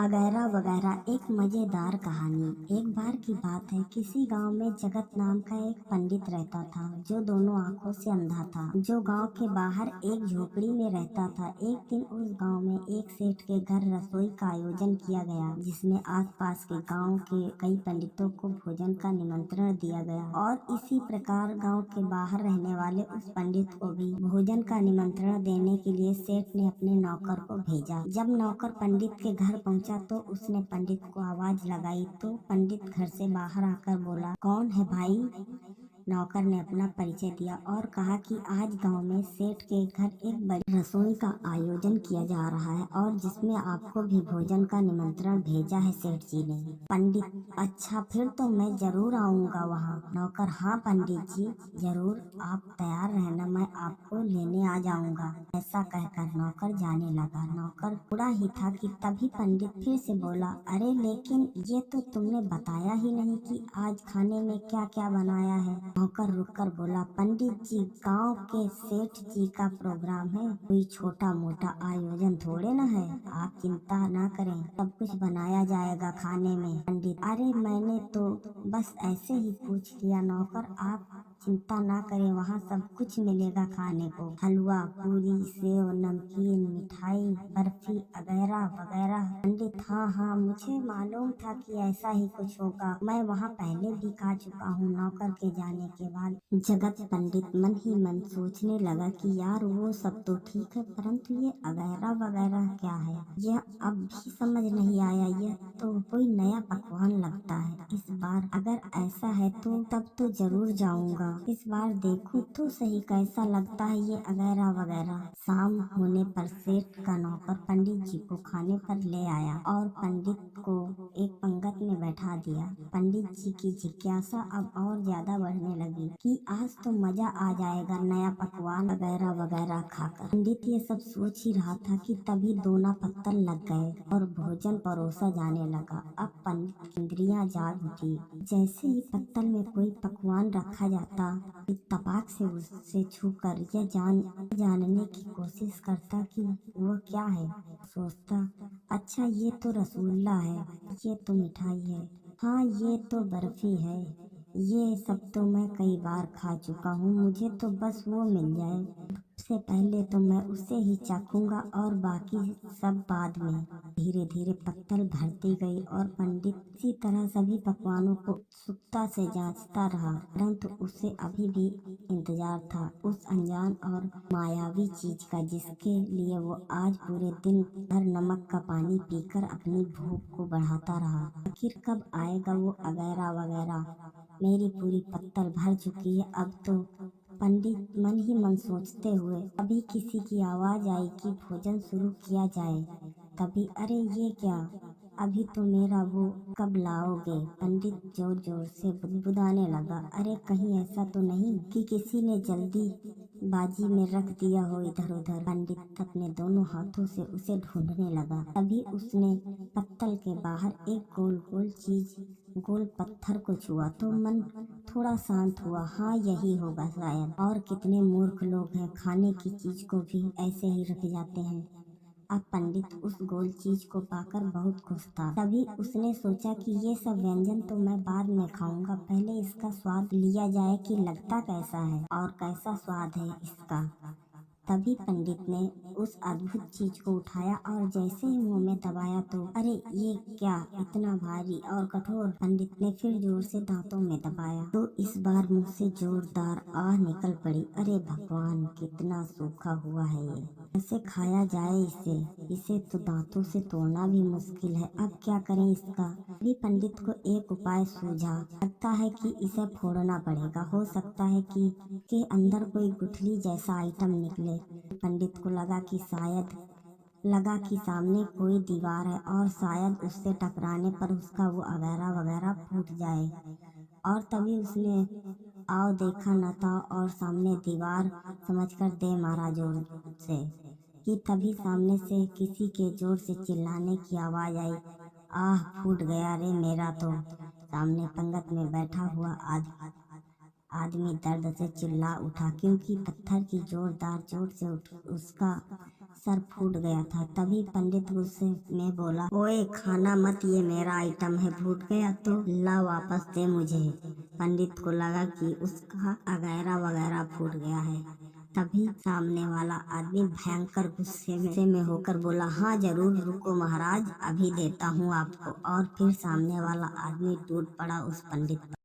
अगैरा वगैरा एक मजेदार कहानी। एक बार की बात है, किसी गांव में जगत नाम का एक पंडित रहता था जो दोनों आंखों से अंधा था, जो गांव के बाहर एक झोपड़ी में रहता था। एक दिन उस गांव में एक सेठ के घर रसोई का आयोजन किया गया, जिसमें आसपास के गांव के कई पंडितों को भोजन का निमंत्रण दिया गया और इसी प्रकार गांव के बाहर रहने वाले उस पंडित को भी भोजन का निमंत्रण देने के लिए सेठ ने अपने नौकर को भेजा। जब नौकर पंडित के घर पहुंचा तो उसने पंडित को आवाज लगाई तो पंडित घर से बाहर आकर बोला, कौन है भाई? नौकर ने अपना परिचय दिया और कहा कि आज गांव में सेठ के घर एक बड़ी रसोई का आयोजन किया जा रहा है और जिसमें आपको भी भोजन का निमंत्रण भेजा है सेठ जी ने। पंडित, अच्छा, फिर तो मैं जरूर आऊंगा वहाँ। नौकर, हाँ पंडित जी जरूर, आप तैयार रहना, मैं आपको लेने आ जाऊंगा। ऐसा कहकर नौकर जाने लगा। नौकर थोड़ा ही था कि तभी पंडित फिर से बोला, अरे लेकिन ये तो तुमने बताया ही नहीं कि आज खाने में क्या क्या बनाया है। नौकर रुककर बोला, पंडित जी गांव के सेठ जी का प्रोग्राम है, कोई छोटा मोटा आयोजन थोड़े न है, आप चिंता ना करें, सब कुछ बनाया जाएगा खाने में। पंडित, अरे मैंने तो बस ऐसे ही पूछ लिया। नौकर, आप चिंता ना करें, वहाँ सब कुछ मिलेगा खाने को, हलवा पूरी सेव नमकीन मिठाई बर्फी वगैरह वगैरह। पंडित, हाँ हाँ मुझे मालूम था कि ऐसा ही कुछ होगा, मैं वहाँ पहले भी खा चुका हूँ। नौकर के जाने के बाद जगत पंडित मन ही मन सोचने लगा कि यार वो सब तो ठीक है, परंतु ये वगैरह वगैरह क्या है, यह अब भी समझ नहीं आया, यह तो कोई नया पकवान लगता है। इस बार अगर ऐसा है तो तब तो जरूर जाऊंगा, इस बार देखूं तो सही कैसा लगता है ये वगैरह वगैरह। शाम होने पर सेठ का नौकर पंडित जी को खाने पर ले आया और पंडित को एक पंगत में बैठा दिया। पंडित जी की जिज्ञासा अब और ज्यादा बढ़ने लगी कि आज तो मजा आ जाएगा नया पकवान वगैरह वगैरह खाकर। पंडित ये सब सोच ही रहा था कि तभी दोना पत्तल लग गए और भोजन परोसा जाने लगा। अब पंडित की इंद्रियां जाग उठी। जैसे ही पत्तल में कोई पकवान रखा जाता, तपाक से उससे छूकर यह जानने की कोशिश करता कि वह क्या है। सोचता, अच्छा ये तो रसगुल्ला है, ये तो मिठाई है, हाँ ये तो बर्फी है, ये सब तो मैं कई बार खा चुका हूँ, मुझे तो बस वो मिल जाए, सबसे पहले तो मैं उसे ही चाखूंगा और बाकी सब बाद में। धीरे धीरे पत्तल भरती गई और पंडित इसी तरह सभी पकवानों को उत्सुकता से जांचता रहा, परंतु उसे अभी भी इंतजार था उस अनजान और मायावी चीज का, जिसके लिए वो आज पूरे दिन भर नमक का पानी पीकर अपनी भूख को बढ़ाता रहा। आखिर कब आएगा वो वगैरह वगैरह, मेरी पूरी पत्तल भर चुकी है अब तो। पंडित मन ही मन सोचते हुए अभी किसी की आवाज आई कि भोजन शुरू किया जाए। तभी, अरे ये क्या, अभी तो मेरा वो कब लाओगे? पंडित जोर जोर से बुदबुदाने लगा, अरे कहीं ऐसा तो नहीं कि किसी ने जल्दी बाजी में रख दिया हो इधर उधर। पंडित अपने दोनों हाथों से उसे ढूंढने लगा। तभी उसने पत्तल के बाहर एक गोल गोल चीज, गोल पत्थर को छुआ तो मन थोड़ा शांत हुआ। हाँ यही होगा शायद, और कितने मूर्ख लोग हैं, खाने की चीज को भी ऐसे ही रख जाते हैं। अब पंडित उस गोल चीज को पाकर बहुत खुश था। तभी उसने सोचा कि ये सब व्यंजन तो मैं बाद में खाऊंगा, पहले इसका स्वाद लिया जाए कि लगता कैसा है और कैसा स्वाद है इसका। तभी पंडित ने उस अद्भुत चीज को उठाया और जैसे ही मुंह में दबाया तो अरे ये क्या, इतना भारी और कठोर। पंडित ने फिर जोर से दांतों में दबाया तो इस बार मुंह से जोरदार आह निकल पड़ी। अरे भगवान, कितना सूखा हुआ है ये, कैसे खाया जाए इसे? इसे तो दांतों से तोड़ना भी मुश्किल है, अब क्या करें इसका? अभी पंडित को एक उपाय सूझा, लगता है कि इसे फोड़ना पड़ेगा, हो सकता है कि के अंदर कोई गुठली जैसा आइटम निकले। पंडित को लगा कि सामने कोई दीवार है और शायद उससे टकराने पर उसका वो वगैरह वगैरह फूट जाए। और तभी उसने आओ देखा न था और सामने दीवार समझकर दे मारा जोर से कि तभी सामने से किसी के जोर से चिल्लाने की आवाज आई, आह फूट गया रे मेरा तो। सामने पंगत में बैठा हुआ आदमी दर्द से चिल्ला उठा, क्योंकि पत्थर की जोरदार चोट से उसका सर फूट गया था। तभी पंडित गुस्से में बोला, ओए खाना मत, ये मेरा आइटम है, फूट गया तो ला वापस दे मुझे। पंडित को लगा कि उसका अगैरा वगैरह फूट गया है। तभी सामने वाला आदमी भयंकर गुस्से में होकर बोला, हाँ जरूर, रुको महाराज, अभी देता हूँ आपको। और फिर सामने वाला आदमी टूट पड़ा उस पंडित पर।